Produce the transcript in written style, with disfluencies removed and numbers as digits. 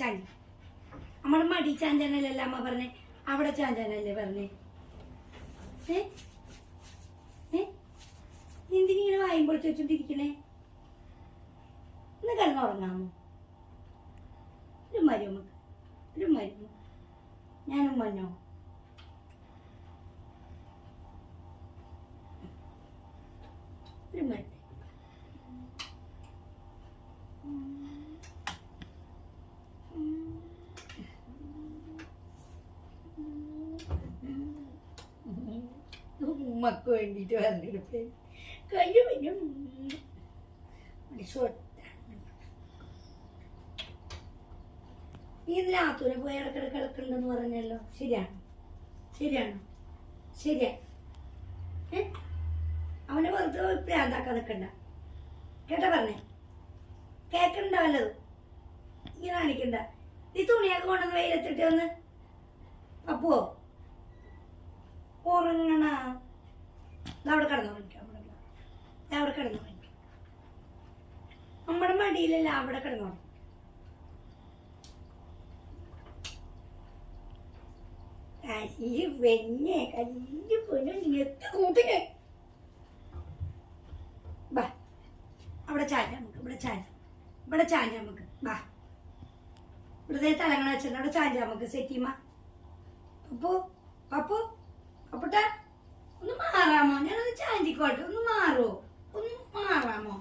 ചാഞ്ചി. നമ്മുടെ മടി ചാഞ്ചാനല്ലേ അമ്മ പറഞ്ഞേ, അവിടെ ചാഞ്ചാനല്ലേ പറഞ്ഞേ. എന്തിനിങ്ങനെ വായും പൊളിച്ച് വെച്ചോണ്ടിരിക്കണേ? ഇന്ന് കിടന്നുറങ്ങാമോ? ഒരു മരുമ ഞാനും മഞ്ഞോ. ഒരു മരുന്ന് ഉമ്മക്ക് വേണ്ടിയിട്ട് പറഞ്ഞെടുപ്പേ കഴിയും. നീ ഇതിന് ആത്തൂനെ പോയി ഇടക്കിടക്ക് കിടക്കുന്നുണ്ടെന്ന് പറഞ്ഞല്ലോ. ശരിയാണോ? അവനെ വെറുതെ പ്രാന്താക്കാൻ നിൽക്കണ്ട കേട്ടാ പറഞ്ഞേ. കേക്കണ്ട വല്ലതും ഇങ്ങനെ കാണിക്കണ്ട. നീ തുണിയൊക്കെ കൊണ്ടുവന്ന് വെയിലെത്തിട്ട് വന്ന് അപ്പോ ഉറങ്ങണ അവിടെ കിടന്നുറങ്ങിക്കാം. അവിടെ കിടന്നുറങ്ങിക്കാം. നമ്മുടെ മടിയിലല്ല, അവിടെ കിടന്നുറങ്ങും. കല്ല് വെഞ്ഞേ കല്ല് പൊന്നു എത്തി കൂട്ടിനെ. ബാ അവിടെ ചാഞ്ഞ നമുക്ക്, ഇവിടെ ചാഞ്ഞ നമുക്ക്. ബാ ഇവിടെ തലങ്ങണ വെച്ചിട്ടുണ്ട്, അവിടെ ചാഞ്ഞ നമുക്ക്. സെറ്റിമ അപ്പുട്ടാ ഒന്ന് മാറാമോ? ഞാനൊന്ന് ചാഞ്ചിക്കോട്ടെ. ഒന്ന് മാറാമോ?